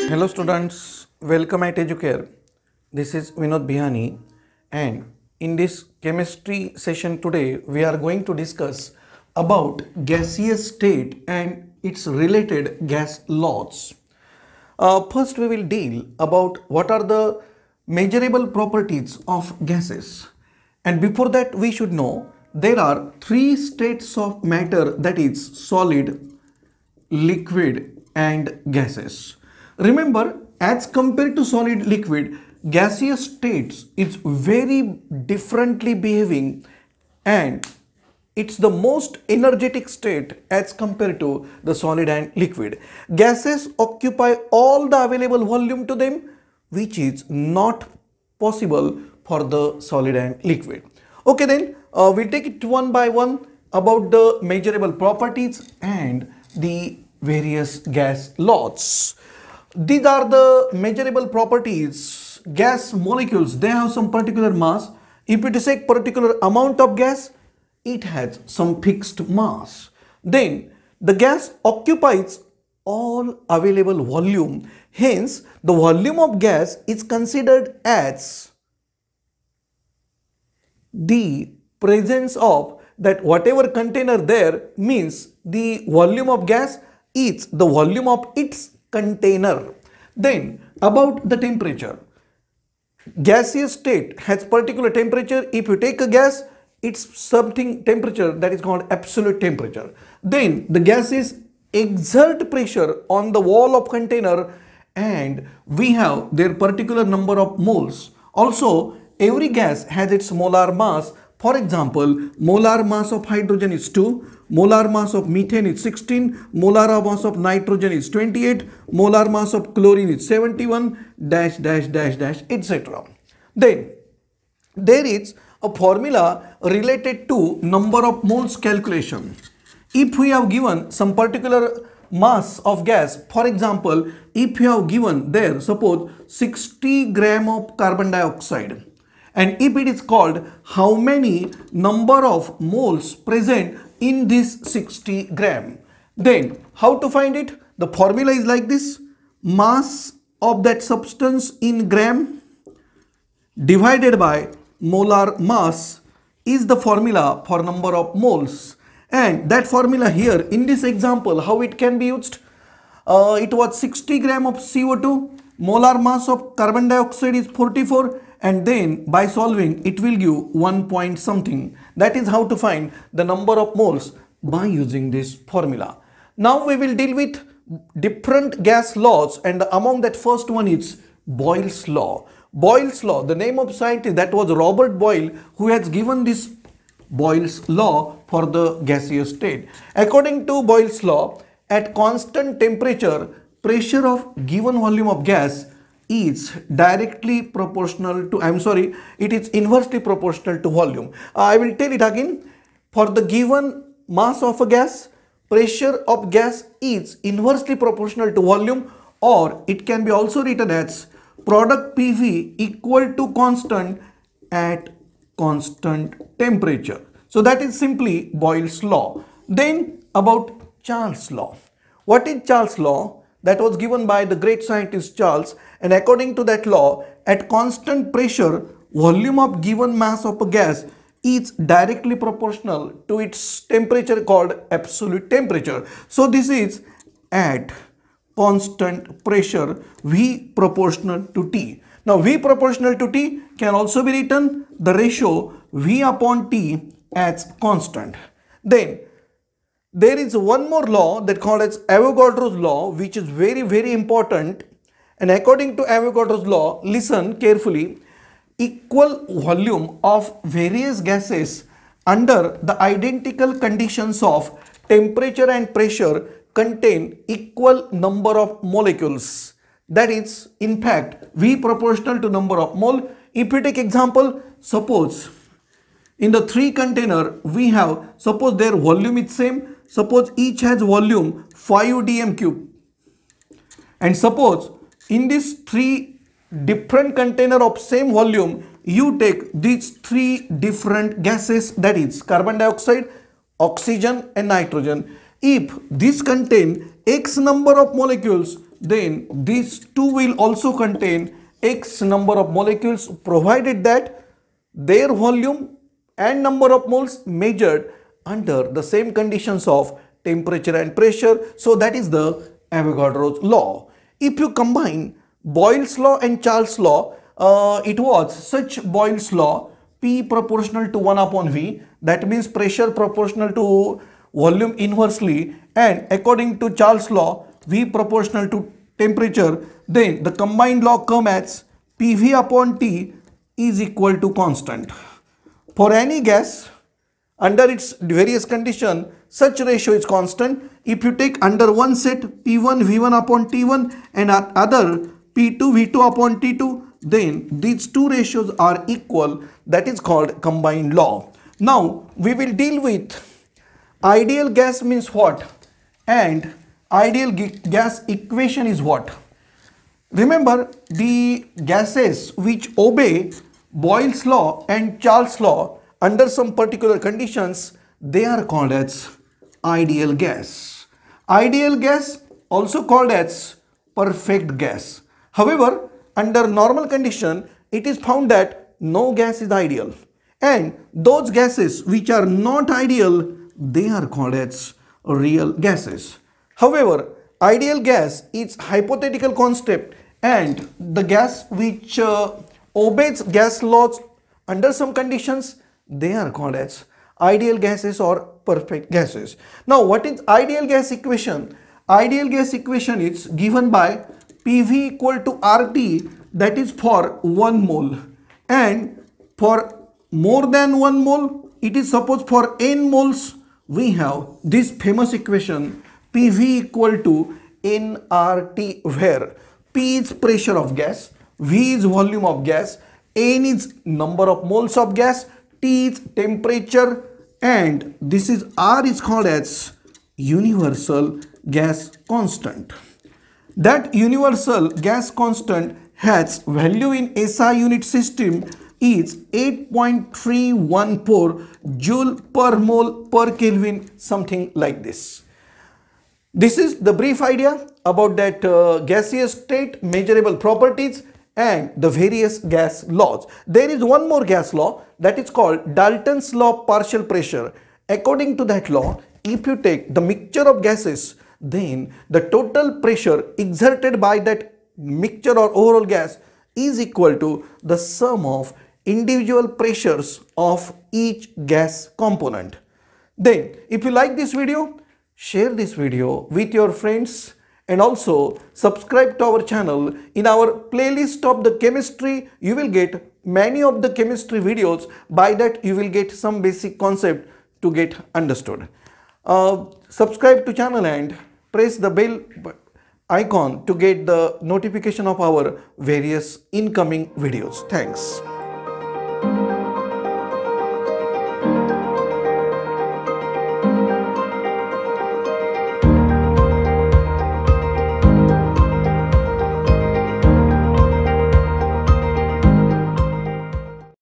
Hello students, welcome at Educare. This is Vinod Bihani, and in this chemistry session today we are going to discuss about gaseous state and its related gas laws. First we will deal about what are the measurable properties of gases, and before that we should know there are three states of matter, that is solid, liquid and gases. Remember, as compared to solid liquid, gaseous states is very differently behaving, and it's the most energetic state as compared to the solid and liquid. Gases occupy all the available volume to them, which is not possible for the solid and liquid. Okay, then we'll take it one by one about the measurable properties and the various gas laws. These are the measurable properties. Gas molecules, they have some particular mass. If it is a particular amount of gas, it has some fixed mass. Then the gas occupies all available volume. Hence, the volume of gas is considered as the presence of that whatever container there, means the volume of gas is the volume of its container. Then about the temperature, gaseous state has particular temperature. If you take a gas, it's something temperature that is called absolute temperature. Then the gases exert pressure on the wall of container, and we have their particular number of moles. Also, every gas has its molar mass. For example, molar mass of hydrogen is 2, molar mass of methane is 16, molar mass of nitrogen is 28, molar mass of chlorine is 71, dash dash dash dash, etc. Then there is a formula related to number of moles calculation. If we have given some particular mass of gas, for example, if you have given there suppose 60 gram of carbon dioxide, and if it is called how many number of moles present in this 60 gram, then how to find it? The formula is like this: mass of that substance in gram divided by molar mass is the formula for number of moles. And that formula here in this example, how it can be used? It was 60 gram of CO2, molar mass of carbon dioxide is 44, and then by solving it will give 1 point something. That is how to find the number of moles by using this formula. Now we will deal with different gas laws, and among that first one is Boyle's law. Boyle's law, the name of scientist, that was Robert Boyle, who has given this Boyle's law for the gaseous state. According to Boyle's law, at constant temperature, pressure of given volume of gas is directly proportional to, it is inversely proportional to volume. I will tell it again. For the given mass of a gas, pressure of gas is inversely proportional to volume, or it can be also written as product PV equal to constant at constant temperature. So that is simply Boyle's law. Then about Charles' law. What is Charles' law? That was given by the great scientist Charles, and according to that law, at constant pressure, volume of given mass of a gas is directly proportional to its temperature called absolute temperature. So this is at constant pressure V proportional to T. Now V proportional to T can also be written the ratio V upon T as constant. Then there is one more law that called as Avogadro's law, which is very important. And according to Avogadro's law, listen carefully, equal volume of various gases under the identical conditions of temperature and pressure contain equal number of molecules. That is, in fact, V proportional to number of mole. If you take example, suppose in the 3 container we have, suppose their volume is same. Suppose each has volume 5 dm cube, and suppose in this 3 different container of same volume, you take these 3 different gases, that is carbon dioxide, oxygen and nitrogen. If this contain X number of molecules, then these two will also contain X number of molecules provided that their volume and number of moles measured under the same conditions of temperature and pressure. So that is the Avogadro's law. If you combine Boyle's law and Charles' law, it was such Boyle's law, P proportional to 1 upon V, that means pressure proportional to volume inversely, and according to Charles' law, V proportional to temperature, then the combined law comes as PV upon T is equal to constant. For any gas, under its various conditions, such ratio is constant. If you take under one set P1 V1 upon T1 and other P2 V2 upon T2, then these two ratios are equal. That is called combined law. Now we will deal with ideal gas means what and ideal gas equation is what. Remember, the gases which obey Boyle's law and Charles' law under some particular conditions, they are called as ideal gas. Ideal gas also called as perfect gas. However, under normal condition, it is found that no gas is ideal, and those gases which are not ideal, they are called as real gases. However, ideal gas is hypothetical concept, and the gas which obeys gas laws under some conditions, they are called as ideal gases or perfect gases. Now what is ideal gas equation? Ideal gas equation is given by PV equal to RT, that is for 1 mole, and for more than 1 mole, it is supposed for n moles, we have this famous equation PV equal to nRT, where P is pressure of gas, V is volume of gas, N is number of moles of gas, T is temperature, and this is R is called as universal gas constant. That universal gas constant has value in SI unit system is 8.314 joule per mole per Kelvin, something like this. This is the brief idea about that gaseous state, measurable properties, and the various gas laws. There is one more gas law, that is called Dalton's law of partial pressure. According to that law, if you take the mixture of gases, then the total pressure exerted by that mixture or overall gas is equal to the sum of individual pressures of each gas component. Then, if you like this video, share this video with your friends, and also subscribe to our channel. In our playlist of the chemistry, you will get many of the chemistry videos. By that you will get some basic concept to get understood. Subscribe to channel and press the bell icon to get the notification of our various incoming videos. Thanks.